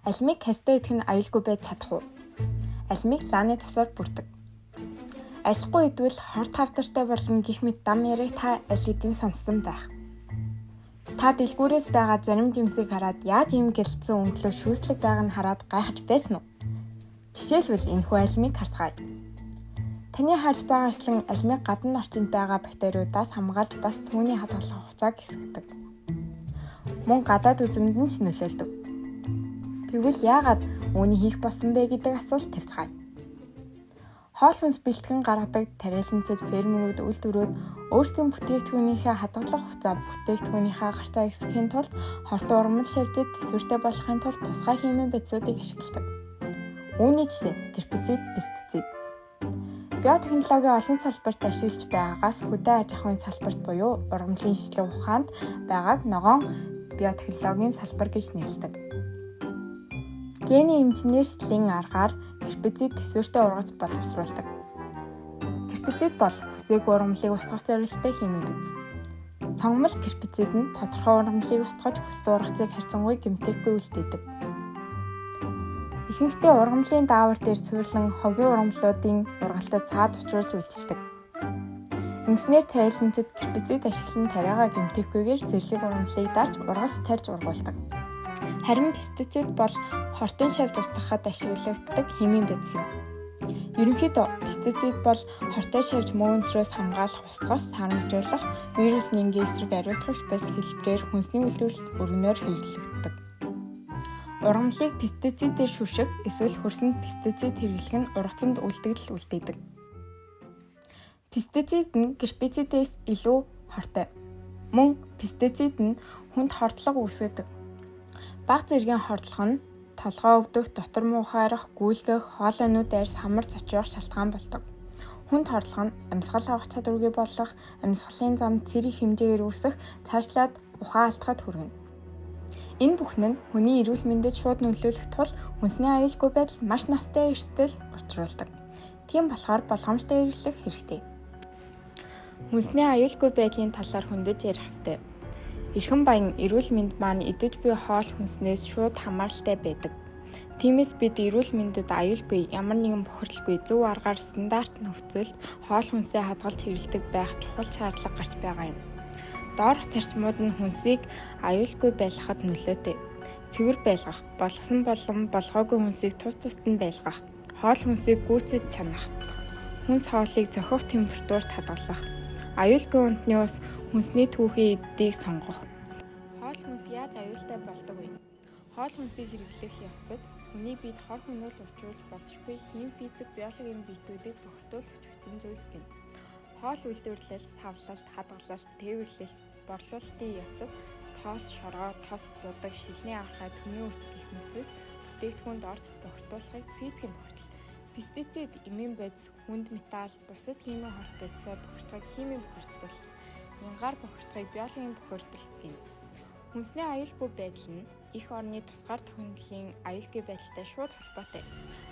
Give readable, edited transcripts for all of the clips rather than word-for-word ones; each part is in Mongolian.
Алимыг кастаа идэх нь аюулгүй байж чадах уу? Алимыг лааны тосоор бүрдэг. Алихгүй идвэл хорт хавтартай болно гэх мэт дам яриг та аль хэдийн сонссон байх. Та дэлгүүрээс байгаа зарим жимсийг хараад яаж ийм гэлтсэн өнгөлөг шүүслэг байгааг нь хараад гайхаж байсан уу? Жишээлбэл энэхүү алимыг харцгаая. Таны харж байгаачлан алимыг гадна орчинд байгаа бактериудаас хамгаалж бас түүний хадгалах хугацааг хэсэгдэг. Мөн гадаад үзэмд нь ч нөлөөлдөг. Тэгвэл яагаад үүний хийх болсон бэ гэдэг асуулт тавьцгаая. Хоол хүнс бэлтгэн гаргадаг тариаланцад фермерүүд үл төрөөд өөрсдийн бүтээгдэхүүнийхээ хадгалах хугацаа бүтээгдэхүүнийхээ гарцаа ихсгэхийн тулд хортон урмал шавьжид төсвөртэй болохын тулд тусгай химийн бодисуудыг ашигладаг. Үүний жишээ нь гербицид, пестицид. Биотехнологийн олон салбарт ашиглаж байгаагаас хөдөө аж ахуйн салбарт буюу ургамлын шинжилгээ ухаанд байгааг ногоон биотехнологийн салбар гэж нэрлэдэг. Генийн инженерийн аргаар гербицид төсвөртэй ургац боловсруулдаг. Гербицид бол хүсээгүй ургамлыг устгах зорилттой химийн бодис. Сонгомл гербицид нь тодорхой ургамлыг устгаж хүссэн ургацыг харьцангуй гэмтээхгүй үлдээдэг. Ихэнхдээ ургамлын даавар дээр цуурлан хогийн ургамлуудын ургалтад цаад учруулж үйлчилдэг. Ингэснээр тариаланчид гербицид ашиглан тариагаа гэмтээхгүйгээр зэрлэг ургамлыг дарж ургац тарьж ургуулдаг. Харин пестицид бол хортон шавьж устгахад ашиглагддаг химийн бодис юм. Ерөнхийдөө пестицид бол хортой шавьж мөөнцрөөс хамгаалах, устгах, сарамжуулах, вирус нингийн эсрэг ариутгагч бус хэлбэрээр хүнсний үйлдвэрлэлд өргөнөөр хэрэглэгддэг. Ургамлыг пестицидээр шүрших эсвэл хөрсөнд пестицид хэрэглэх нь ургацанд үлдэгдэл үлдээдэг. Пестицид нь гербицидээс илүү хортой. Мөн пестицид нь хүнд хордлого үүсгэдэг. Бага зэргийн хордлого нь толгой өвдөх, дотор муухайрах, гүйлгэх, хоолойнууд дайрс хамарч очих шалтгаан болдог. Хүнд хордлого нь амьсгал авах чадваргүй болох, амьсгалын замд цэрэг хэмжээгээр үүсэх, цаашлаад ухаан алдахад хүргэнэ. Энэ бүхэн нь хүний эрүүл мэндэд шууд нөлөөлөх тул хүнсний аюулгүй байдал маш настай эрсдэл учруулдаг. Тийм болохоор болгоомжтой хэрэглэх хэрэгтэй. Хүнсний аюулгүй байдлын талаар хөндөж ярих ёстой. Эрхэм баян эрүүл мэнд маань идэж буй хоол хүнснээс шууд хамааралтай байдаг. Тиймээс бид эрүүл мэндэд аюулгүй ямар нэгэн бохирдолгүй зөв аргаар стандарт нөхцөлд хоол хүнсээ хадгалж хэрэглэдэг байх чухал шаардлага гарч байгаа юм. Доорх зарчмууд нь хүнсийг аюулгүй байлгахад нөлөөтэй. Цэвэр байлгах, болгосон болон болгоогүй хүнсийг тус тусад нь байлгах, хоол хүнсийг гүйцэд чанах, хүнс хоолыг зохих температурт хадгалах, аюулгүй унтны ус хүнсний түүхийн эддийг сонгох. Хоол хүнс яаж аюултай болдог вэ? Хоол хүнсийг хэрэглэх явцад хүний биед хор хөнөөл учруулж болзошгүй хим, физик, биологийн биетүүдийг бохирдуулах хүчин зүйлс гэнэ. Хоол үйлдвэрлэлт, савлалт, хадгалалт, тээвэрлэлт, борлуулалтын явцад тоос шоргоо, тос будаг, шилний архай, төмний үрс гэх мэт зүйлс бүтээгдэхүүнд орж бохирдуулахыг физикийн бохирдол. Пестицид, эмийн бодис, хүнд металл, бусад химийн хорт бодисоор бохирдохыг химийн бохирдол, янгаар бохирдохыг биологийн бохирдол гэнэ. Хүнсний аюулгүй байдал нь эх орны тусгаар тохиолдлын аюулгүй байдалтай шууд холбоотой.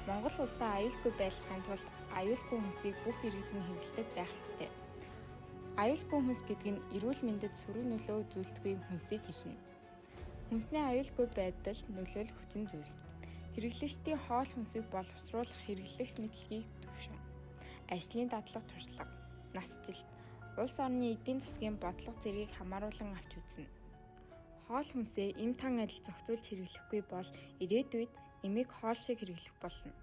Монгол улсаа аюулгүй байлгахын тулд аюулгүй хүнсийг бүх иргэдэд хэрэглэдэг байх ёстой. Аюулгүй хүнс гэдэг нь эрүүл мэндэд сөрөг нөлөө үзүүлдэггүй хүнсийг хэлнэ. Хүнсний аюулгүй байдалд нөлөөлөх хүчин зүйлс. Хэрэглэгчдийн хоол хүнсийг боловсруулах хэрэглэх мэдлэгийг түвшин. Ажлын дадлага туршлага, насжилт, улс орны эдийн засгийн бодлого зэргийг хамааруулан авч үзнэ. Хоол хүнсээ эм тан адил зохицуулж хэрэглэхгүй бол ирээдүйд эмийг хоол шиг хэрэглэх болно.